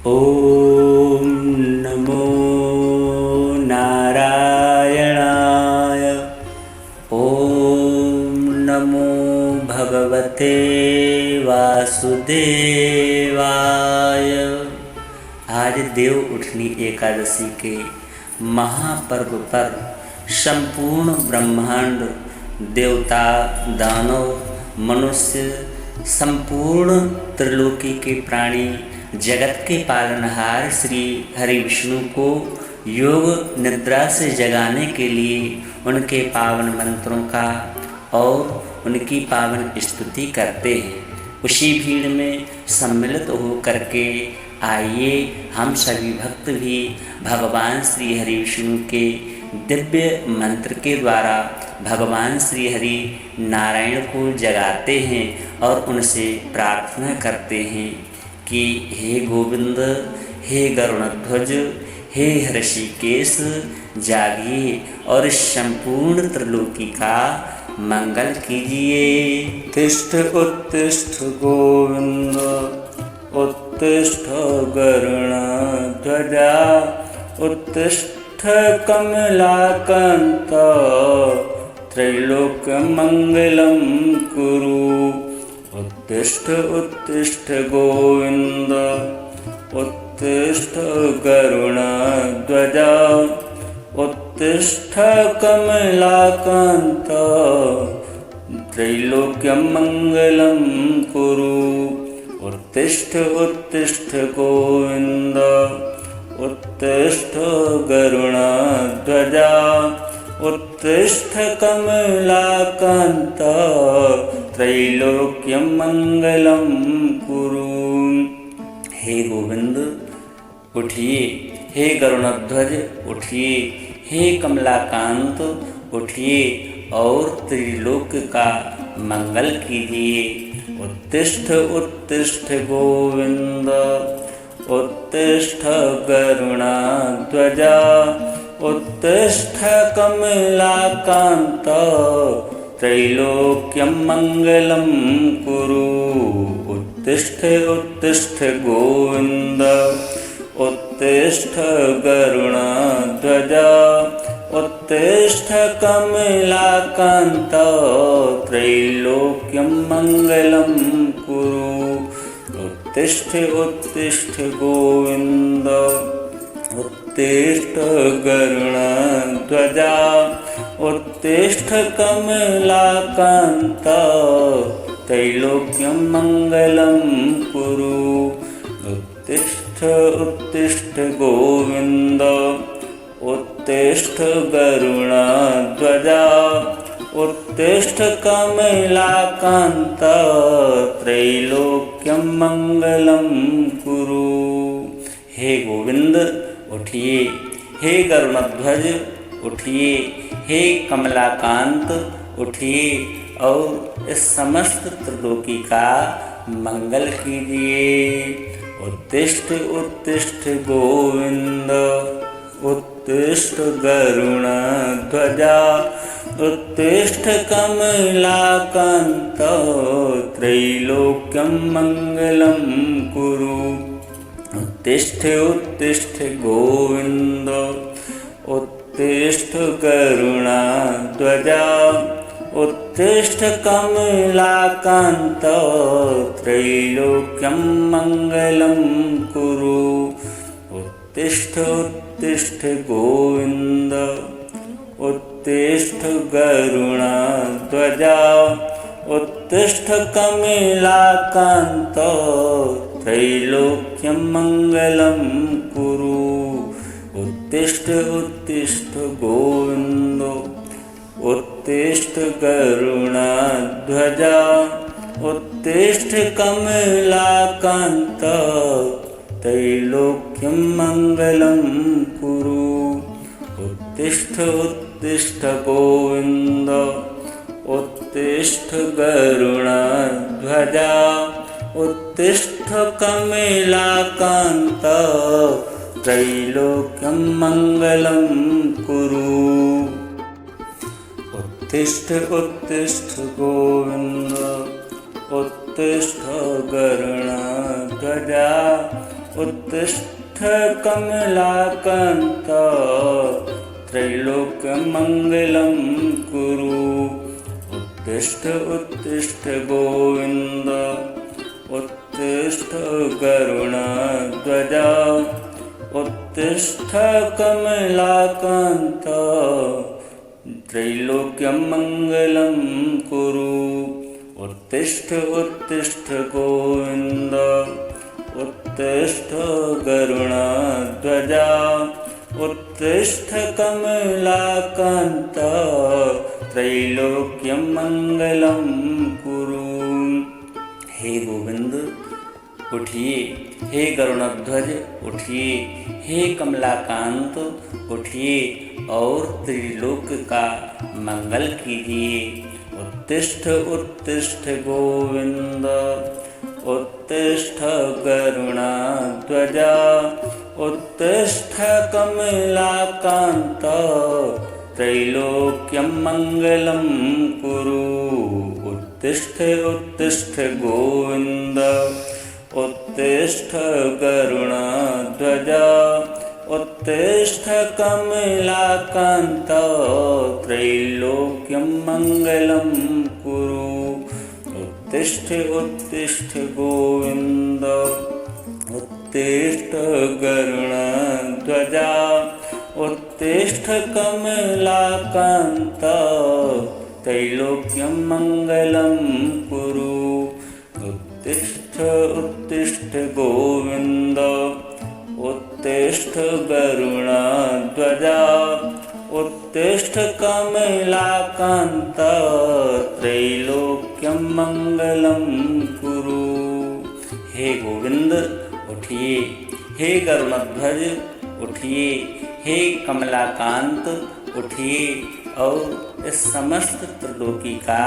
ॐ नमो नारायणाय। ॐ नमो भगवते वासुदेवाय। आज देव उठनी एकादशी के महापर्व पर संपूर्ण ब्रह्मांड, देवता, दानव, मनुष्य, संपूर्ण त्रिलोकी के प्राणी, जगत के पालनहार श्री हरि विष्णु को योग निद्रा से जगाने के लिए उनके पावन मंत्रों का और उनकी पावन स्तुति करते हैं। उसी भीड़ में सम्मिलित हो करके आइए हम सभी भक्त भी भगवान श्री हरि विष्णु के दिव्य मंत्र के द्वारा भगवान श्री हरि नारायण को जगाते हैं और उनसे प्रार्थना करते हैं कि हे गोविंद, हे गरुड़ध्वज, हे ऋषिकेश, जागिए और संपूर्ण त्रिलोकी का मंगल कीजिए। तिष्ठ उत्तिष्ठ गोविंद, उत्तिष्ठ गरुड़ध्वजा, उत्तिष्ठ कमलाकांत, त्रैलोक्यमंगलं कुरु। उत्तिष्ठ उत्तिष्ठ गोविंद, उत्तिष्ठ गरुड़ध्वजा, उत्तिष्ठ कमलाकांत, त्रैलोक्यमंगलं कुरु। उत्तिष्ठ उत्तिष्ठ गोविंद, उत्तिष्ठ गरुड़ध्वजा, उत्तिष्ठ कमलाकांत, त्रैलोक्यमंगलं कुरु। हे गोविंद उठिए, हे गरुड़ध्वज उठिए, हे कमलाकांत उठिए और त्रिलोक का मंगल कीजिए। उत्तिष्ठ उत्तिष्ठ गोविंद, उत्तिष्ठ गरुड़ध्वजा, उत्तिष्ठ कमलाकांत, त्रैलोक्यमंगलं कुरु। उत्तिष्ठ उत्तिष्ठ गोविंद, उत्तिष्ठ गरुड़ध्वजा, उत्तिष्ठ कमलाकांत, त्रैलोक्यमंगलं कुरु। उत्तिष्ठ उत्तिष्ठ गोविंद, उत्तिष्ठ गरुड़ध्वजा, उत्तिष्ठ कमलाकांत, त्रैलोक्यमंगलं कुरु। उत्तिष्ठ उत्तिष्ठ गोविंद, उत्तिष्ठ गरुड़ध्वजा, उत्तिष्ठ कमलाकांत, त्रैलोक्यमंगलं कुरु। हे गोविंद उठिए, हे गरुड़ध्वज उठिए, हे कमलाकांत उठिए और इस समस्त त्रिलोकी का मंगल कीजिए। उत्तिष्ठ उत्तिष्ठ गोविंद, उत्तिष्ठ गरुड़ध्वजा, उत्तिष्ठ कमलाकांत, त्रैलोक्यमंगलं कुरु। उत्तिष्ठ उत्तिष्ठ गोविंद, उत्तिष्ठ गरुड़ध्वजा, उत्तिष्ठ कमलाकांत, त्रैलोक्यमंगलं कुरु। उत्तिष्ठ उत्तिष्ठ गोविंद, उत्तिष्ठ गरुड़ध्वजा, उत्तिष्ठ कमलाकांत, त्रैलोक्यमंगलं कुरु। उत्तिष्ठ उत्तिष्ठ गोविंद, उत्तिष्ठ गरुड़ध्वजा, उत्तिष्ठ कमलाकांत, त्रैलोक्यमंगलं कुरु। उत्तिष्ठ उत्तिष्ठ गोविंद, उत्तिष्ठ गरुड़ध्वजा, उत्तिष्ठ कमलाकांत, त्रैलोक्यमंगलं कुरु। उत्तिष्ठ उत्तिष्ठ गोविंद, उत्तिष्ठ गरुड़ध्वजा, उत्तिष्ठ कमलाकान्त त्रैलोक्यमङ्गलं कुरु। उत्तिष्ठ उत्तिष्ठ गोविन्द उत्तिष्ठ गरुडध्वज उत्तिष्ठ कमलाकान्त त्रैलोक्यमङ्गलं कुरु। उत्तिष्ठ उत्तिष्ठ गोविन्द उत्तिष्ठ गरुडध्वज उत्तिष्ठ कमलाकान्त त्रैलोक्यमङ्गलं कुरु। हे गोविंद उठिए, हे गरुड़ध्वज उठिए, हे कमलाकांत उठिए और त्रिलोक का मंगल कीजिए। उत्तिष्ठ उत्तिष्ठ गोविंद उत्तिष्ठ गरुड़ध्वज उत्तिष्ठ कमलाकांत त्रैलोक्यमङ्गलं कुरु। उत्तिष्ठ उत्तिष्ठ गोविन्द उत्तिष्ठ गरुडध्वज उत्तिष्ठ कमलाकान्त त्रैलोक्यमङ्गलं कुरु। उत्तिष्ठ उत्तिष्ठ गोविन्द उत्तिष्ठ गरुडध्वज उत्तिष्ठ कमलाकान्त त्रैलोक्यमङ्गलं कुरु। उत्तिष्ठ उत्तिष्ठ गोविन्द उत्तिष्ठ गरुडध्वज उत्तिष्ठ कमलाकान्त त्रैलोक्यमङ्गलं कुरु। हे गोविंद उठिए, हे गरुडध्वज उठिए, हे कमलाकांत उठिए और इस समस्त त्रिलोकी का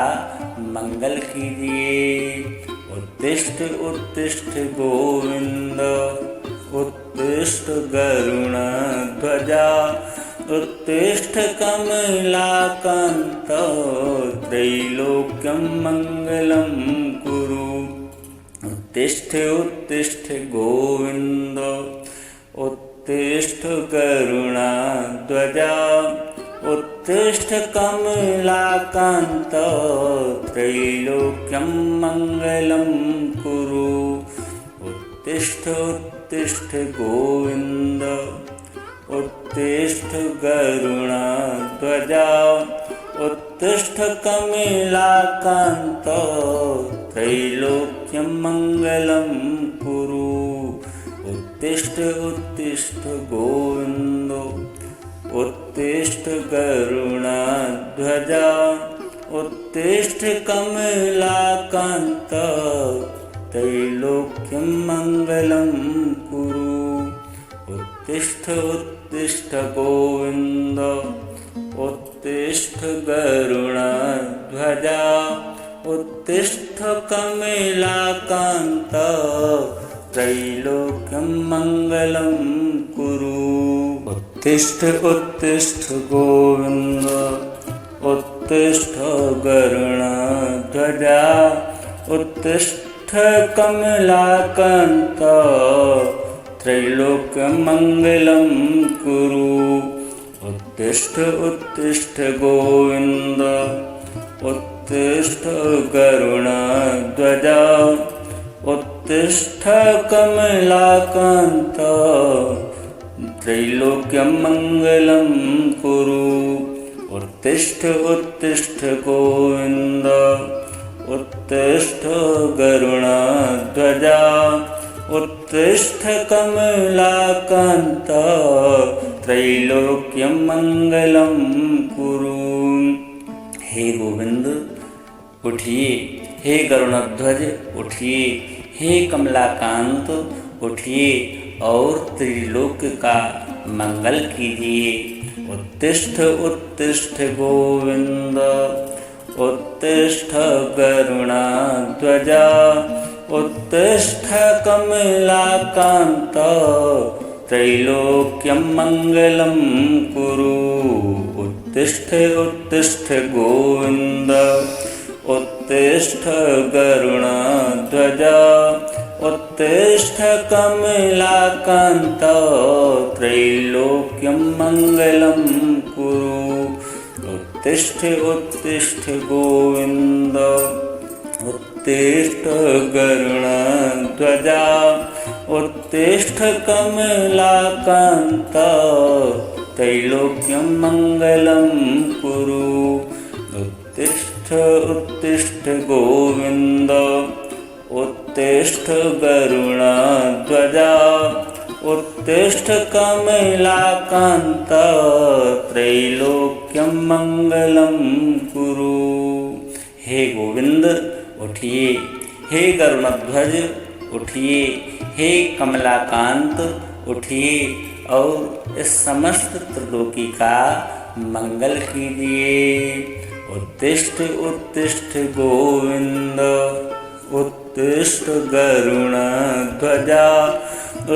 मंगल कीजिए। उत्तिष्ठ उत्तिष्ठ गोविंद उत्तिष्ठ गरुडध्वज उत्तिष्ठ कमलाकान्त त्रैलोक्यमङ्गलं कुरु। उत्तिष्ठ उत्तिष्ठ गोविन्द उत्तिष्ठ गरुडध्वज उत्तिष्ठ कमलाकान्त त्रैलोक्यमङ्गलं कुरु। उत्तिष्ठ उत्तिष्ठ गोविन्द उत्तिष्ठ गरुडध्वज उत्तिष्ठ कमलाकान्त त्रैलोक्यमङ्गलं कुरु। उत्तिष्ठ उत्तिष्ठ गोविन्द उत्तिष्ठ गरुडध्वज उत्तिष्ठ कमलाकान्त त्रैलोक्यमङ्गलं कुरु। उत्तिष्ठ उत्तिष्ठ गोविन्द उत्तिष्ठ गरुडध्वज उत्तिष्ठ कमलाकान्त त्रैलोक्यमङ्गलं कुरु। उत्तिष्ठ उत्तिष्ठ गोविन्द उत्तिष्ठ गरुडध्वज उत्तिष्ठ कमलाकान्त त्रैलोक्यमङ्गलं कुरु। उत्तिष्ठ उत्तिष्ठ गोविन्द उत्तिष्ठ गरुडध्वज उत्तिष्ठ कमलाकान्त त्रैलोक्यमङ्गलं कुरु। उत्तिष्ठ उत्तिष्ठ गोविन्द उत्तिष्ठ गरुडध्वज उत्तिष्ठ कमलाकान्त त्रैलोक्यमङ्गलं कुरु। हे गोविंद उठिए, हे गरुडध्वज उठिए, हे कमलाकांत उठिए और त्रिलोक का मंगल कीजिए। उत्तिष्ठ उत्तिष्ठ गोविंद उत्तिष्ठ गरुडध्वज उत्तिष्ठ कमलाकान्त त्रैलोक्यमङ्गलं कुरु। उत्तिष्ठ उत्तिष्ठ गोविन्द उत्तिष्ठ गरुडध्वज उत्तिष्ठ कमलाकान्त त्रैलोक्यं मङ्गलं कुरु। उत्तिष्ठ उत्तिष्ठ गोविन्द उत्तिष्ठ गरुडध्वजा उत्तिष्ठ कमलाकान्त त्रैलोक्यं मङ्गलं कुरु। उत्तिष्ठ उत्तिष्ठ गोविन्द उत्तिष्ठ गरुडध्वजा उत्तिष्ठ कमलाकान्त त्रैलोक्यं मङ्गलं कुरु। हे गोविंद उठिए, हे गरुड़ध्वज उठिए, हे कमलाकांत उठिए और इस समस्त त्रिलोकी का मंगल कीजिए। उत्तिष्ठ उत्तिष्ठ गोविंद उत्तिष्ठ गरुड़ध्वजा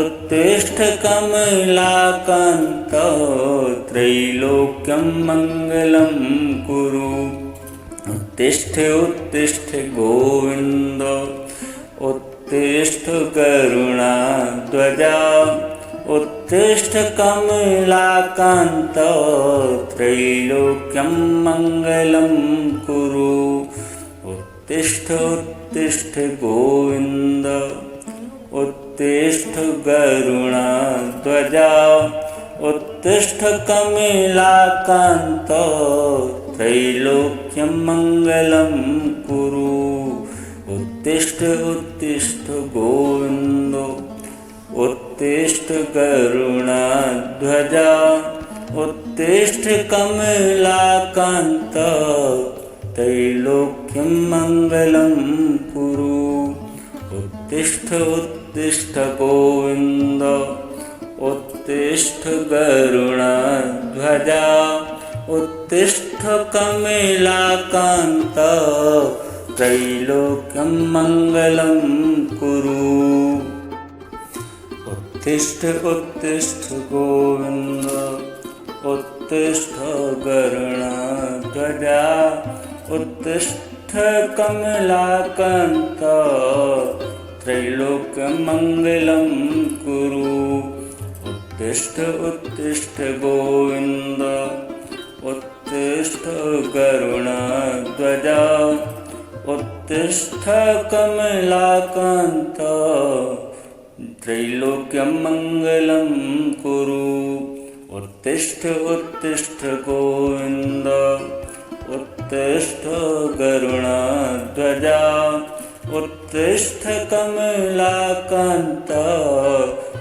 उत्तिष्ठ कमलाकांत त्रैलोक्यं मङ्गलं कुरु। उत्तिष्ठ उत्तिष्ठ गोविन्द उत्तिष्ठ गरुडध्वजा उत्तिष्ठ कमलाकान्त त्रैलोक्यं मङ्गलं कुरु। उत्तिष्ठ उत्तिष्ठ गोविन्द उत्तिष्ठ गरुडध्वजा उत्तिष्ठ कमलाकान्त त्रैलोक्यं मङ्गलं कुरु। उत्तिष्ठ उत्तिष्ठ गोविन्द उत्तिष्ठ गरुडध्वजा उत्तिष्ठ कमलाकान्त त्रैलोक्यं मङ्गलं कुरु। उत्तिष्ठ उत्तिष्ठ गोविन्द उत्तिष्ठ गरुडध्वजा उत्तिष्ठ कमलाकान्त त्रैलोक्यं मङ्गलं कुरु। उत्तिष्ठ उत्तिष्ठ गोविन्द उत्तिष्ठ गरुडध्वजा उत्तिष्ठ कमलाकान्त त्रैलोक्यं मङ्गलं कुरु। उत्तिष्ठ उत्तिष्ठ गोविन्द उत्तिष्ठ गरुडध्वजा उत्तिष्ठ कमलाकान्त त्रैलोक्यं मङ्गलं कुरु। उत्तिष्ठ उत्तिष्ठ गोविन्द उत्तिष्ठ गरुडध्वजा उत्तिष्ठ कमलाकान्त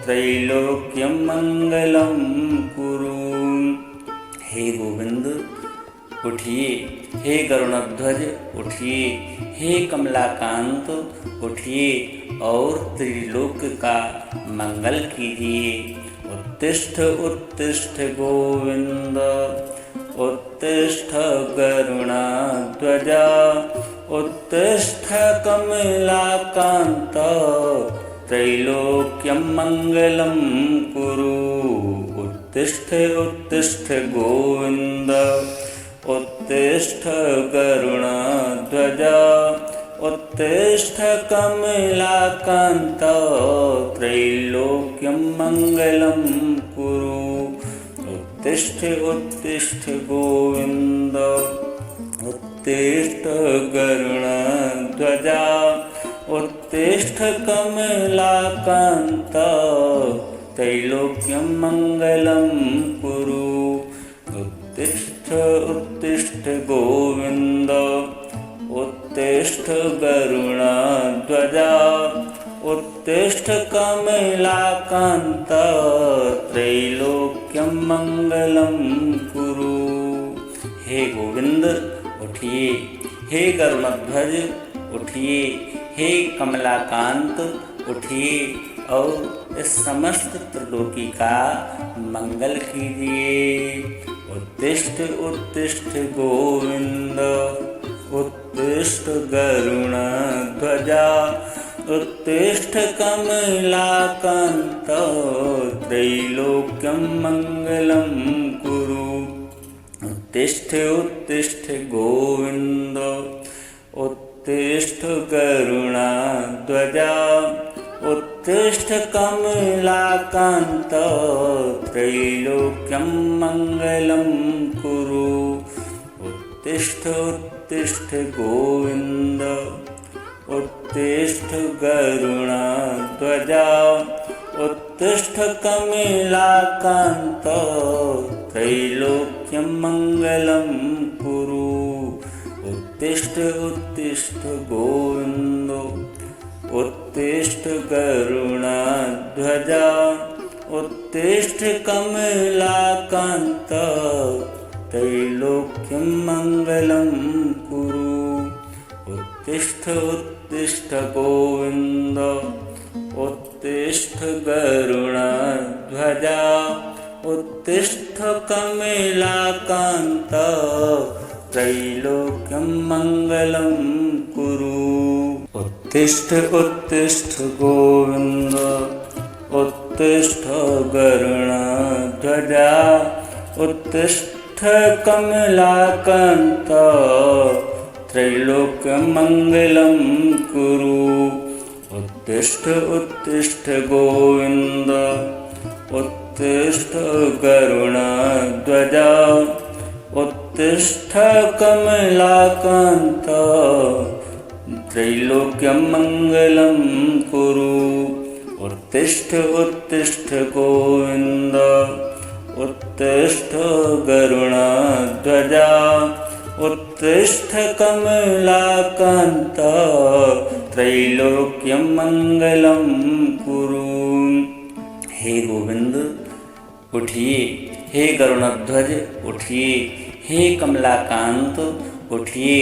त्रैलोक्यं मङ्गलं कुरु। हे गोविंद उठिए, हे गरुडध्वज उठिए, हे कमलाकांत उठिए और त्रिलोक का मंगल कीजिए। उत्तिष्ठ उत्तिष्ठ गोविंद उत्तिष्ठ गरुडध्वजा उत्तिष्ठ कमलाकांत त्रैलोक्यं मङ्गलं कुरु। उत्तिष्ठ उत्तिष्ठ गोविन्द उत्तिष्ठ गरुडध्वजा उत्तिष्ठ कमलाकान्त त्रैलोक्यं मङ्गलं कुरु। उत्तिष्ठ उत्तिष्ठ गोविन्द उत्तिष्ठ गरुडध्वजा उत्तिष्ठ कमलाकान्त त्रैलोक्यं मङ्गलं कुरु। उत्तिष्ठ उत्तिष्ठ गोविन्द उत्तिष्ठ गरुडध्वजा उत्तिष्ठ कमलाकान्त त्रैलोक्यं मङ्गलं कुरु। हे गोविंद उठिए, हे गरुडध्वज उठिए, हे कमलाकांत उठिए और इस समस्त त्रिलोकी का मंगल कीजिए। उत्तिष्ठ उत्तिष्ठ गोविंद उत्तिष्ठ गरुडध्वजा उत्तिष्ठ कमलाकान्त त्रैलोक्यं मङ्गलं कुरु। उत्तिष्ठ उत्तिष्ठ गोविन्द उत्तिष्ठ गरुडध्वजा उत्तिष्ठ कमलाकान्त त्रैलोक्यं मङ्गलं कुरु। उत्तिष्ठ उत्तिष्ठ गोविन्द उत्तिष्ठ गरुडध्वजा उत्तिष्ठ कमलाकान्त त्रैलोक्यं मङ्गलं कुरु। उत्तिष्ठ उत्तिष्ठ गोविन्द उत्तिष्ठ गरुडध्वजा उत्तिष्ठ कमलाकान्त त्रैलोक्यं मङ्गलं कुरु। उत्तिष्ठ उत्तिष्ठ गोविन्द उत्तिष्ठ गरुडध्वजा उत्तिष्ठ कमलाकान्त त्रैलोक्यं मङ्गलं कुरु। उत्तिष्ठ उत्तिष्ठ गोविन्द उत्तिष्ठ गरुडध्वजा उत्तिष्ठ कमलाकान्त त्रैलोक्यं मङ्गलं कुरु। उत्तिष्ठ उत्तिष्ठ गोविन्द उत्तिष्ठ गरुडध्वजा उत्तिष्ठ कमलाकान्त त्रैलोक्यं मङ्गलं कुरु। उत्तिष्ठ उत्तिष्ठ गोविन्द उत्तिष्ठ गरुडध्वजा उत्तिष्ठ कमलाकान्त त्रैलोक्यं मङ्गलं कुरु। हे गोविंद उठिए, हे गरुडध्वज उठिए, हे कमलाकांत उठिए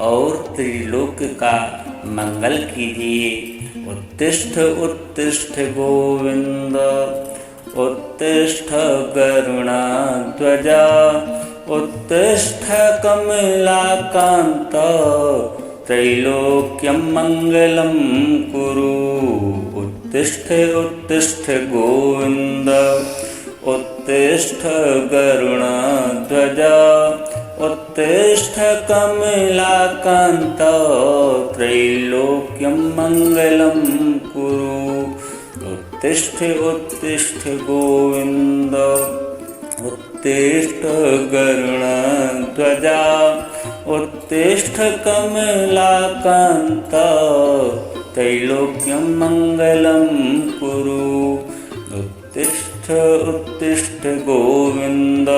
और त्रिलोक का मंगल कीजिए। उत्तिष्ठ उत्तिष्ठ गोविंद उत्तिष्ठ गरुडध्वजा उत्तिष्ठ कमलाकान्त त्रैलोक्यं मङ्गलं कुरु। उत्तिष्ठ उत्तिष्ठ गोविन्द उत्तिष्ठ गरुडध्वजा उत्तिष्ठ कमलाकान्त त्रैलोक्यं मङ्गलं कुरु। उत्तिष्ठ उत्तिष्ठ गोविन्द उत्तिष्ठ गरुडध्वजा उत्तिष्ठ कमलाकान्त त्रैलोक्यं मङ्गलं कुरु। उत्तिष्ठ उत्तिष्ठ गोविन्द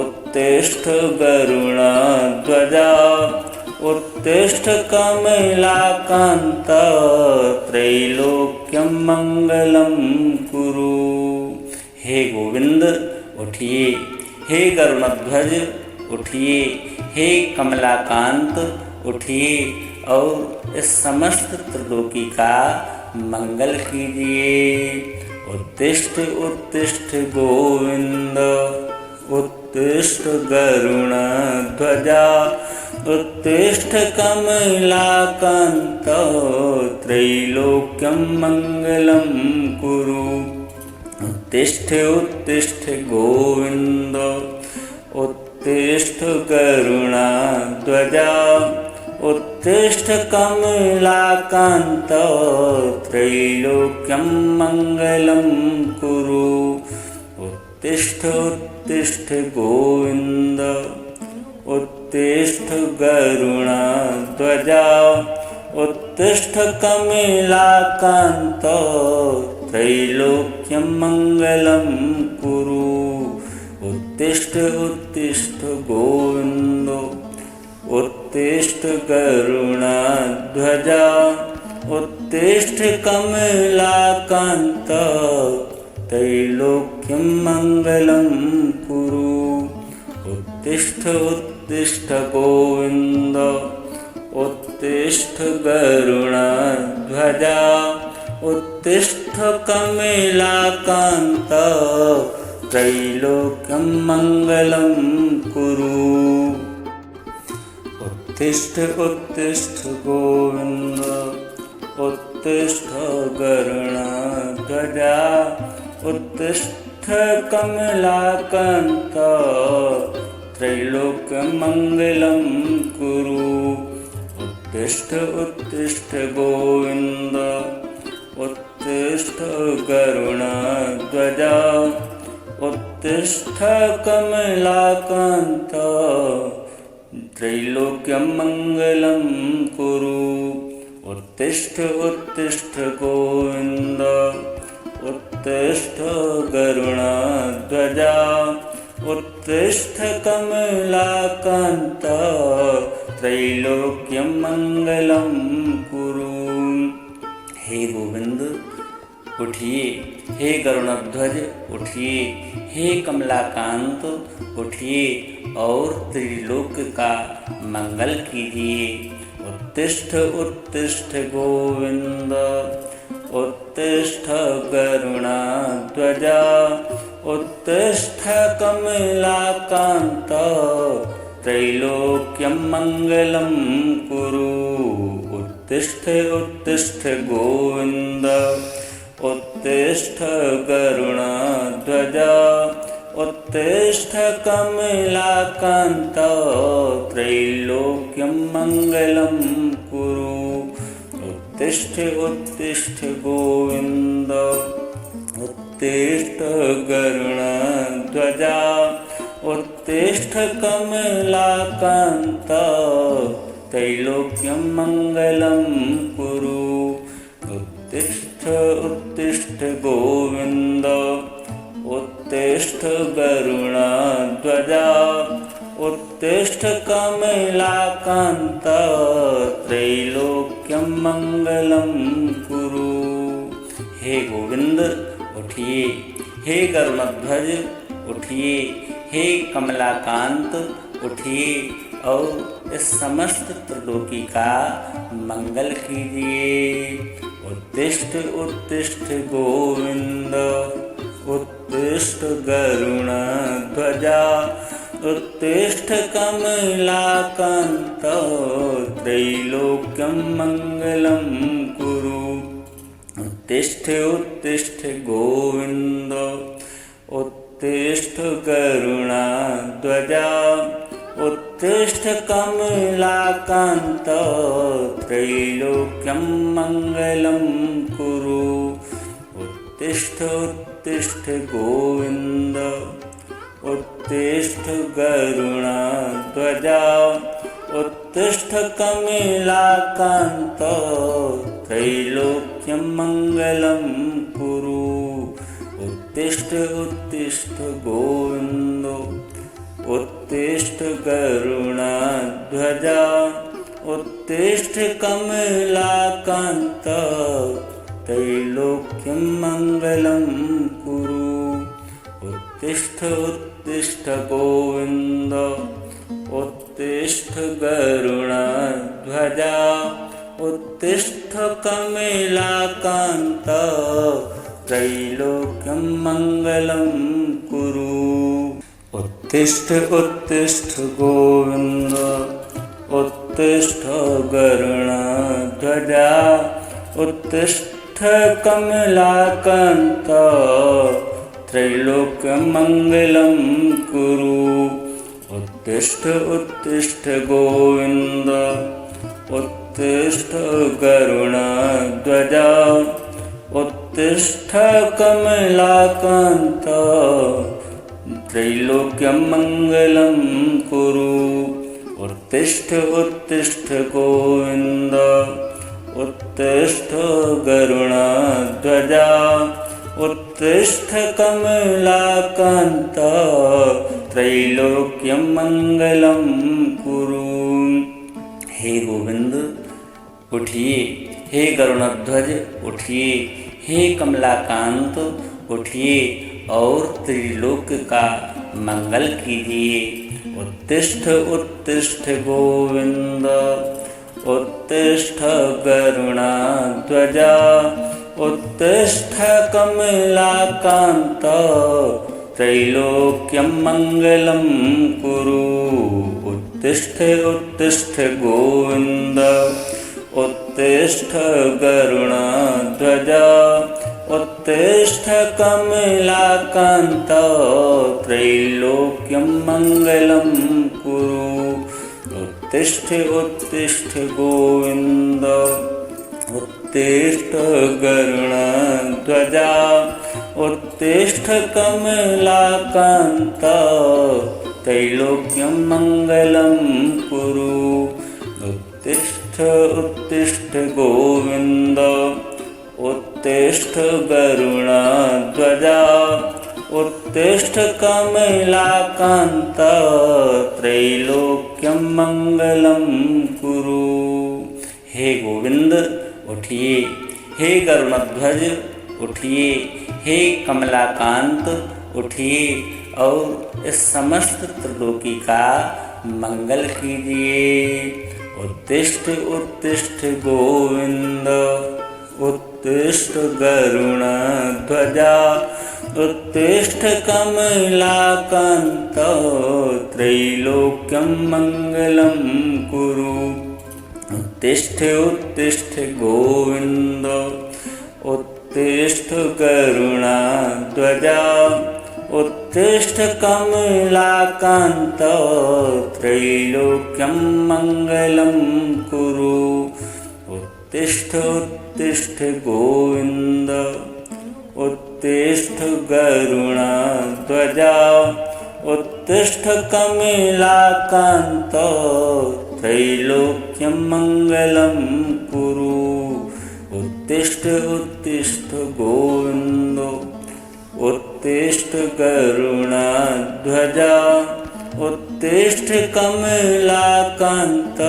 उत्तिष्ठ गरुडध्वजा उत्तिष्ठ कमलाकान्त त्रैलोक्यं मङ्गलं कुरु। हे गोविंद उठिए, हे गरुडध्वज उठिए, हे कमलाकांत उठिए और इस समस्त त्रिलोकी का मंगल कीजिए। उत्तिष्ठ उत्तिष्ठ गोविंद उत्तिष्ठ गरुडध्वजा उत्तिष्ठ कमलाकान्त त्रैलोक्यं मङ्गलं कुरु। उत्तिष्ठ उत्तिष्ठ गोविन्द उत्तिष्ठ गरुडध्वजा उत्तिष्ठ कमलाकान्त त्रैलोक्यं मङ्गलं कुरु। उत्तिष्ठ उत्तिष्ठ गोविन्द उत्तिष्ठ गरुडध्वजा उत्तिष्ठ कमलाकान्त त्रैलोक्यं मङ्गलं कुरु। उत्तिष्ठ उत्तिष्ठ गोविन्द उत्तिष्ठ गरुडध्वजा उत्तिष्ठ कमलाकान्त त्रैलोक्यं मङ्गलं कुरु। उत्तिष्ठ उत्तिष्ठ गोविन्द उत्तिष्ठ गरुडध्वजा उत्तिष्ठ कमलाकान्त त्रैलोक्यं मङ्गलं कुरु। उत्तिष्ठ उत्तिष्ठ गोविन्द उत्तिष्ठ गरुडध्वजा उत्तिष्ठ कमलाकान्त त्रैलोक्यं मङ्गलं कुरु। उत्तिष्ठ उत्तिष्ठ गोविन्द उत्तिष्ठ गरुडध्वज उत्तिष्ठ कमलाकान्त त्रैलोक्यं मङ्गलं कुरु। उत्तिष्ठ उत्तिष्ठ गोविन्द उत्तिष्ठ गरुडध्वज उत्तिष्ठ कमलाकान्त त्रैलोक्यं मङ्गलं कुरु। हे गोविंद उठिए, हे गरुड़ध्वज उठिए, हे कमलाकांत उठिए और त्रिलोक का मंगल कीजिए। उत्तिष्ठ उत्तिष्ठ गोविंद उत्तिष्ठ गरुड़ध्वज उत्तिष्ठ कमलाकांत त्रैलोक्यं मङ्गलं कुरु। उत्तिष्ठ उत्तिष्ठ गोविन्द उत्तिष्ठ गरुडध्वज उत्तिष्ठ कमलाकान्त त्रैलोक्यं मङ्गलं कुरु। उत्तिष्ठ उत्तिष्ठ गोविन्द उत्तिष्ठ गरुडध्वज उत्तिष्ठ कमलाकान्त त्रैलोक्यं मङ्गलं कुरु। उत्तिष्ठ उत्तिष्ठ गोविन्द उत्तिष्ठ गरुडध्वज उत्तिष्ठ कमलाकान्त त्रैलोक्यं मङ्गलं कुरु। हे गोविंद उठिए, हे गरुडध्वज उठिए, हे कमलाकांत उठिए और इस समस्त त्रिलोकी का मंगल कीजिए। उत्तिष्ठ उत्तिष्ठ गोविंद उत्तिष्ठ गरुडध्वज उत्तिष्ठ कमलाकांत त्रैलोक्यं मङ्गलं कुरु। उत्तिष्ठ उत्तिष्ठ गोविंद उत्तिष्ठ गरुडध्वज उत्तिष्ठ कमलाकान्त त्रैलोक्यं मङ्गलं कुरु। उत्तिष्ठ उत्तिष्ठ गोविन्द उत्तिष्ठ गरुडध्वज उत्तिष्ठ कमलाकान्त त्रैलोक्यं मङ्गलं कुरु। उत्तिष्ठ उत्तिष्ठ गोविन्द उत्तिष्ठ गरुडध्वज उत्तिष्ठ कमलाकान्त त्रैलोक्यं मङ्गलं कुरु। उत्तिष्ठ उत्तिष्ठ गोविन्द उत्तिष्ठ गरुडध्वज उत्तिष्ठ कमलाकान्त त्रैलोक्यं मङ्गलं कुरु। उत्तिष्ठ उत्तिष्ठ गोविन्द उत्तिष्ठ गरुडध्वज उत्तिष्ठ कमलाकान्त त्रैलोक्यं मङ्गलं कुरु। उत्तिष्ठ उत्तिष्ठ गोविन्द उत्तिष्ठ गरुडध्वज उत्तिष्ठ कमलाकान्त त्रैलोक्यं मङ्गलं कुरु। उत्तिष्ठ उत्तिष्ठ गोविन्द उत्तिष्ठ गरुडध्वज उत्तिष्ठ कमलाकान्त त्रैलोक्यं मङ्गलं कुरु। हे गोविंद उठिए, हे गरुडध्वज उठिए, हे कमलाकांत उठिए और त्रिलोक का मंगल कीजिए। उत्तिष्ठ उत्तिष्ठ गोविंद उत्तिष्ठ गरुडध्वज उत्तिष्ठ कमलाकान्त त्रैलोक्यं मङ्गलं कुरु। उत्तिष्ठ उत्तिष्ठ गोविन्द उत्तिष्ठ गरुडध्वज उत्तिष्ठ कमलाकान्त त्रैलोक्यं मङ्गलं कुरु। उत्तिष्ठ उत्तिष्ठ गोविन्द उत्तिष्ठ गरुडध्वजा उत्तिष्ठ कमलाकान्त त्रैलोक्यं मङ्गलं कुरु। उत्तिष्ठ उत्तिष्ठ गोविन्द उत्तिष्ठ गरुडध्वजा उत्तिष्ठ कमलाकान्त त्रैलोक्यं मङ्गलं कुरु। हे गोविंद उठिए, हे गरुड़ध्वज उठिए, हे कमलाकांत उठिए और इस समस्त त्रिलोकी का मंगल कीजिए। उत्तिष्ठ उत्तिष्ठ गोविंद उत्तिष्ठ गरुड़ध्वजा उत्तिष्ठ कमलाकांत त्रैलोक्यं मङ्गलं कुरु। उत्तिष्ठ उत्तिष्ठ गोविंद उत्तिष्ठ गरुड़ध्वजा उत्तिष्ठ कमलाकांत त्रैलोक्यं मङ्गलं कुरु। उत्तिष्ठ उत्तिष्ठ गोविंद उत्तिष्ठ गरुड़ध्वजा उत्तिष्ठ कमलाकांत त्रैलोक्यं मङ्गलं कुरु। उत्तिष्ठ उत्तिष्ठ गोविन्द उत्तिष्ठ गरुड़ध्वजा उत्तिष्ठ कमलाकान्त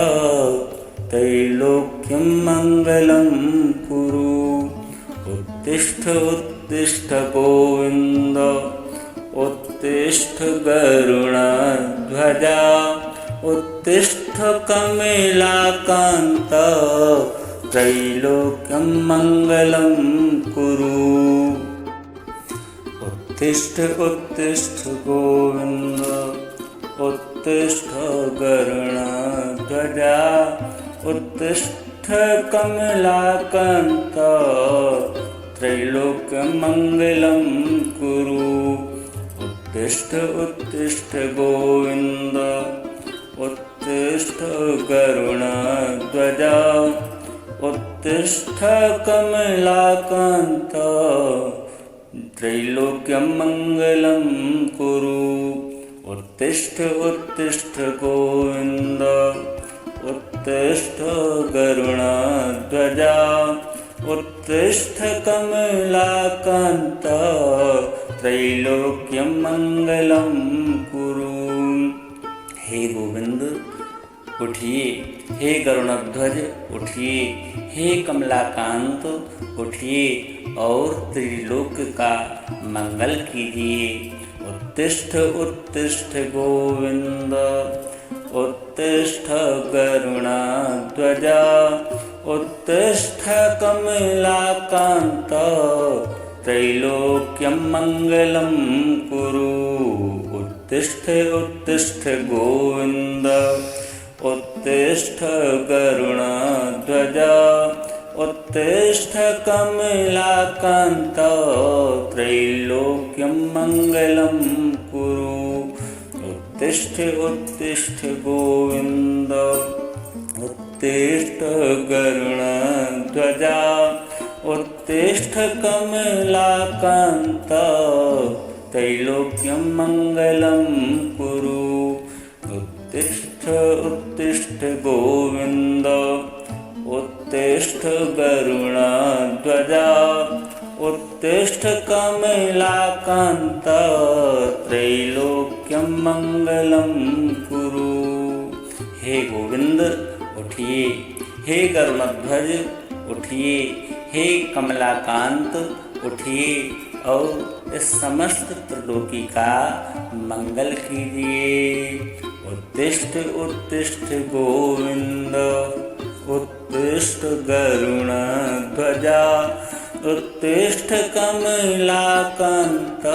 त्रैलोक्यं मङ्गलं कुरु। उत्तिष्ठ उत्तिष्ठ गोविन्द उत्तिष्ठ गरुड़ध्वजा उत्तिष्ठ कमलाकान्त त्रैलोक्यं मङ्गलं कुरु। उत्तिष्ठ उत्तिष्ठ गोविन्द उत्तिष्ठ गरुड़ध्वजा उत्तिष्ठ कमलाकान्त त्रैलोक्यं मङ्गलं कुरु। उत्तिष्ठ उत्तिष्ठ गोविन्द उत्तिष्ठ गरुड़ध्वजा उत्तिष्ठ कमलाकान्त त्रैलोक्यं मङ्गलं कुरु। उत्तिष्ठ उत्तिष्ठ गोविन्द उत्तिष्ठ गरुड़ध्वजा उत्तिष्ठ कमलाकान्त त्रैलोक्यं मङ्गलं कुरु। हे गोविंद उठिए, हे गरुड़ध्वज उठिए, हे कमलाकांत उठिए और त्रिलोक का मंगल कीजिए। उत्तिष्ठ उत्तिष्ठ गोविंद उत्तिष्ठ गरुड़ध्वजा उत्तिष्ठ कमलाकांत त्रैलोक्यं मङ्गलं कुरु। उत्तिष्ठ उत्तिष्ठ गोविन्द उत्तिष्ठ गरुड़ध्वजा उत्तिष्ठ कमलाकान्त त्रैलोक्यं मङ्गलं कुरु। उत्तिष्ठ उत्तिष्ठ गोविन्द उत्तिष्ठ गरुड़ध्वजा उत्तिष्ठ कमलाकान्त त्रैलोक्यं मङ्गलं कुरु। उत्तिष्ठ उत्तिष्ठ गोविन्द उत्तिष्ठ गरुड़ध्वजा उत्तिष्ठ कमलाकान्त त्रैलोक्यं मङ्गलं कुरु। हे गोविंद उठिए, हे गरुड़ध्वज उठिए, हे कमलाकांत उठिए और इस समस्त त्रिलोकी का मंगल कीजिए। उत्तिष्ठ उत्तिष्ठ गोविंद उत्तिष्ठ गरुड़ध्वजा उत्तिष्ठ कमलाकान्त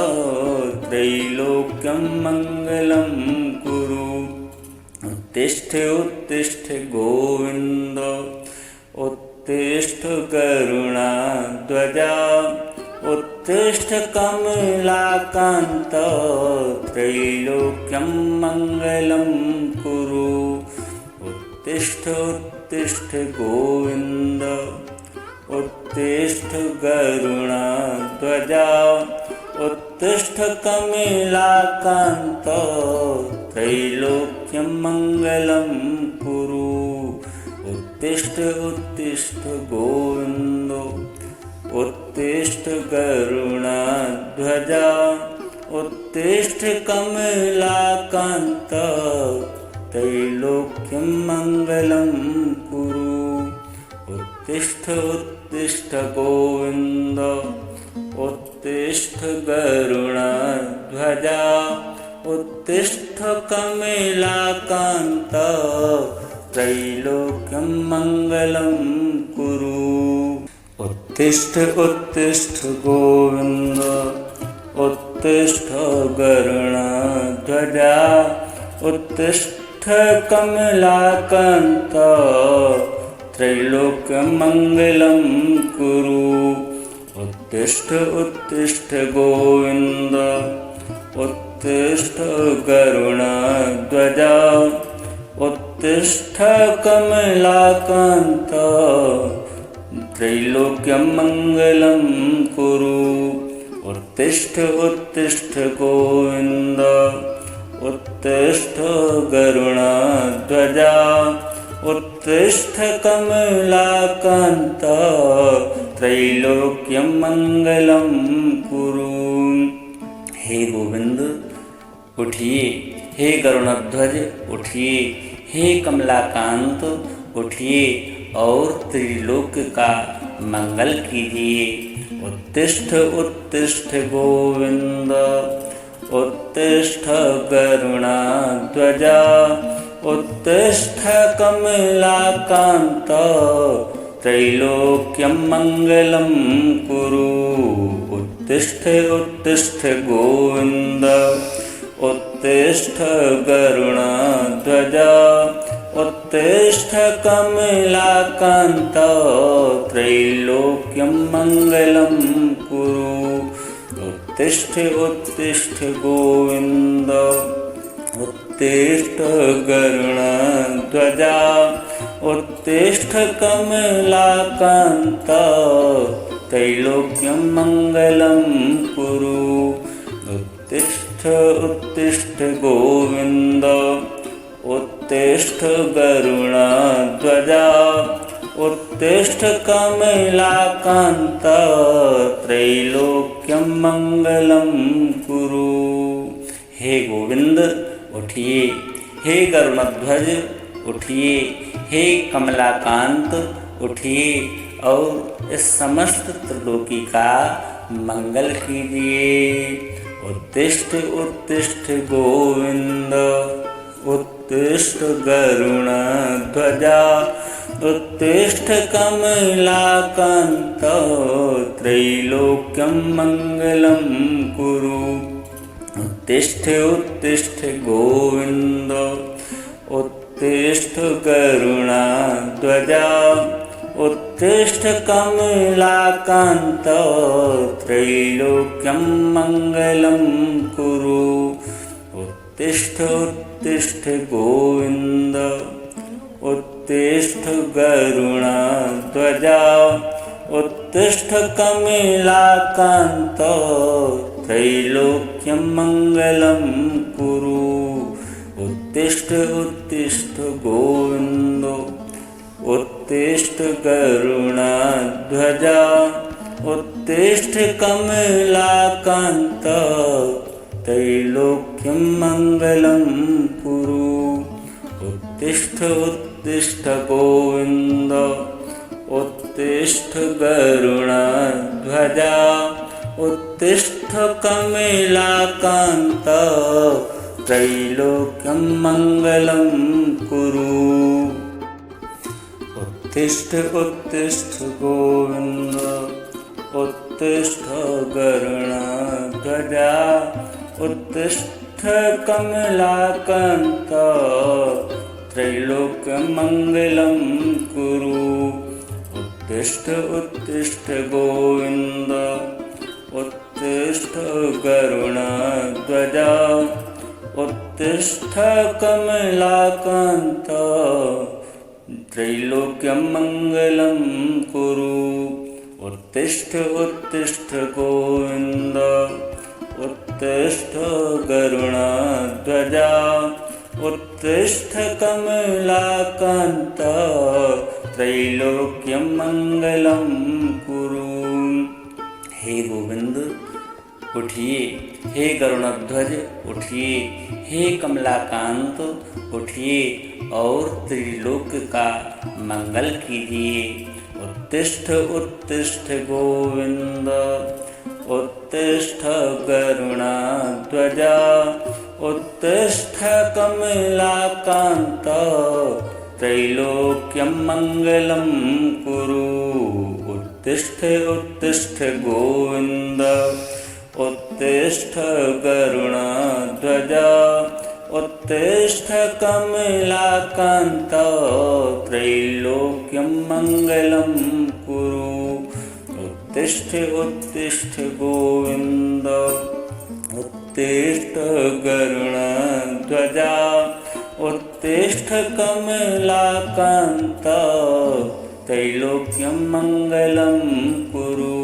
त्रैलोक्यं मङ्गलं कुरु। उत्तिष्ठ उत्तिष्ठ गोविन्द उत्तिष्ठ गरुड़ध्वजा उत्तिष्ठ कमलाकान्त त्रैलोक्यं मङ्गलं कुरु। उत्तिष्ठ उत्तिष्ठ गोविन्द उत्तिष्ठ गरुणध्वजा उत्तिष्ठ कमलाकान्त त्रैलोक्यं मङ्गलं कुरु उत्तिष्ठ उत्तिष्ठ गोविन्दो उत्तिष्ठ गरुणध्वजा उत्तिष्ठ कमलाकान्त त्रैलोक्यं मङ्गलं कुरु उत्तिष्ठ उत्तिष्ठ गोविन्द उत्तिष्ठ गरुणध्वजा उत्तिष्ठ कमलाकान्त त्रैलोक्यं मङ्गलं कुरु उत्तिष्ठ उत्तिष्ठ गोविन्द उत्तिष्ठ गरुणध्वजा उत्तिष्ठ कमलाकान्त त्रैलोक्यं मङ्गलं कुरु उत्तिष्ठ उत्तिष्ठ गोविन्द उत्तिष्ठ गरुणध्वजा उत्तिष्ठ कमलाकान्त त्रैलोक्यं मङ्गलं कुरु उत्तिष्ठ उत्तिष्ठ गोविन्द उत्तिष्ठ गरुणध्वजा उत्तिष्ठ कमलाकान्त त्रैलोक्यं मङ्गलं कुरु। हे गोविंद उठिए, हे गरुणध्वज उठिए, हे कमलाकांत उठिए और त्रिलोक का मंगल कीजिए। उत्तिष्ठ उत्तिष्ठ गोविंद उत्तिष्ठ गरुणध्वजा उत्तिष्ठ कमलाकान्त त्रैलोक्यं मङ्गलं कुरु उत्तिष्ठ उत्तिष्ठ गोविन्द उत्तिष्ठ गरुणध्वजा उत्तिष्ठ कमलाकान्त त्रैलोक्यं मङ्गलं कुरु उत्तिष्ठ उत्तिष्ठ गोविन्द उत्तिष्ठ गरुणध्वजा उत्तिष्ठ कमलाकान्त त्रैलोक्यं मङ्गलं कुरु उत्तिष्ठ उत्तिष्ठ गोविन्द उत्तिष्ठ गरुणध्वजा उत्तिष्ठ कमलाकान्त त्रैलोक्यं मङ्गलं कुरु। हे गोविंद उठिए, हे गरुणध्वज उठिए, हे कमलाकांत उठिए और इस समस्त त्रिलोकी का मंगल कीजिए। उत्तिष्ठ उत्तिष्ठ गोविंद उत्तिष्ठ गरुणध्वजा उत्तिष्ठ कमलाकान्त त्रैलोक्यं मङ्गलं कुरु उत्तिष्ठ उत्तिष्ठ गोविन्द उत्तिष्ठ गरुणध्वजा उत्तिष्ठ कमलाकान्त त्रैलोक्यं मङ्गलं कुरु उत्तिष्ठ उत्तिष्ठ गोविन्द उत्तिष्ठ गरुणध्वजा उत्तिष्ठ कमलाकान्त त्रैलोक्यं मङ्गलं कुरु उत्तिष्ठ उत्तिष्ठ गोविन्द उत्तिष्ठ गरुणध्वजा उत्तिष्ठ कमलाकान्त त्रैलोक्यं मङ्गलं कुरु उत्तिष्ठ उत्तिष्ठ गोविन्द उत्तिष्ठ गरुणध्वजा उत्तिष्ठ कमलाकान्त त्रैलोक्यं मङ्गलं कुरु उत्तिष्ठ उत्तिष्ठ गोविन्द उत्तिष्ठ गरुणध्वजा उत्तिष्ठ कमलाकान्त त्रैलोक्यं मङ्गलं कुरु उत्तिष्ठ उत्तिष्ठ गोविन्द उत्तिष्ठ गरुणध्वजा उत्तिष्ठ कमलाकान्त त्रैलोक्यं मङ्गलं कुरु उत्तिष्ठ उत्तिष्ठ गोविन्द उत्तिष्ठ गरुडध्वज उत्तिष्ठ कमलाकान्त त्रैलोक्यं मङ्गलं कुरु। हे गोविंद उठिए, हे गरुड़ध्वज उठिए, हे कमलाकांत उठिए और त्रिलोक का मंगल कीजिए। उत्तिष्ठ उत्तिष्ठ गोविंद उत्तिष्ठ गरुड़ध्वज उत्तिष्ठ कमलाकांत त्रैलोक्यं मङ्गलं कुरु। उत्तिष्ठ उत्तिष्ठ गोविन्द उत्तिष्ठ गरुड़ध्वज उत्तिष्ठ कमलाकान्त त्रैलोक्यं मङ्गलं कुरु। उत्तिष्ठ उत्तिष्ठ गोविन्द उत्तिष्ठ गरुड़ध्वज उत्तिष्ठ कमलाकान्त त्रैलोक्यं मङ्गलं कुरु।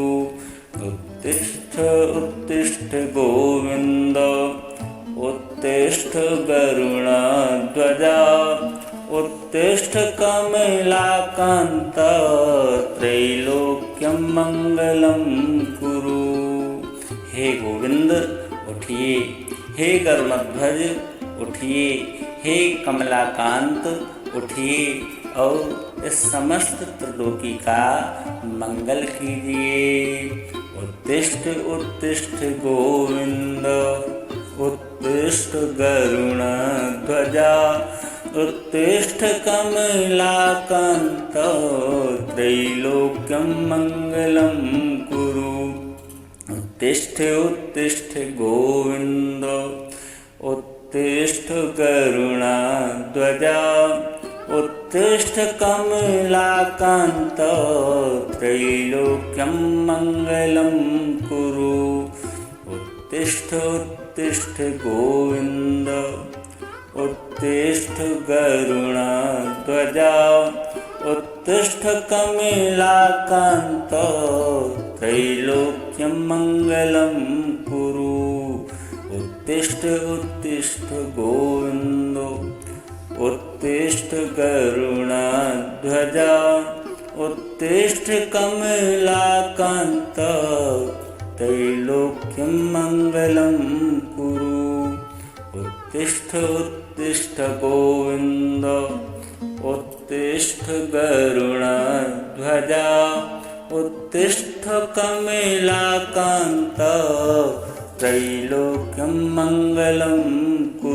उत्तिष्ठ उत्तिष्ठ गोविन्द उत्तिष्ठ गरुड़ध्वज उत्तिष्ठ कमलाकान्त त्रैलोक्यं मङ्गलं कुरु। हे गोविंद उठिए, हे गरुड़ध्वज उठिए, हे कमलाकांत उठिए और इस समस्त त्रिलोकी का मंगल कीजिए। उत्तिष्ठ उत्तिष्ठ गोविंद उत्तिष्ठ गरुड़ध्वज उत्तिष्ठ कमलाकांत त्रैलोक्यं मङ्गलं कुरु। उत्तिष्ठ उत्तिष्ठ गोविंद उत्तिष्ठ गरुड़ध्वज उत्तिष्ठ कमलाकान्त त्रैलोक्यं मङ्गलं कुरु। उत्तिष्ठ उत्तिष्ठ गोविन्द उत्तिष्ठ गरुड़ध्वज उत्तिष्ठ कमलाकान्त त्रैलोक्यं मङ्गलं कुरु। उत्तिष्ठ उत्तिष्ठ गोविन्द उत्तिष्ठ गरुड़ध्वज उत्तिष्ठ कमलाकान्त त्रैलोक्यं मङ्गलं कुरु। उत्तिष्ठ उत्तिष्ठ गोविन्द उत्तिष्ठ गरुड़ध्वज उत्तिष्ठ कमलाकान्त त्रैलोक्यं मङ्गलं कुरु।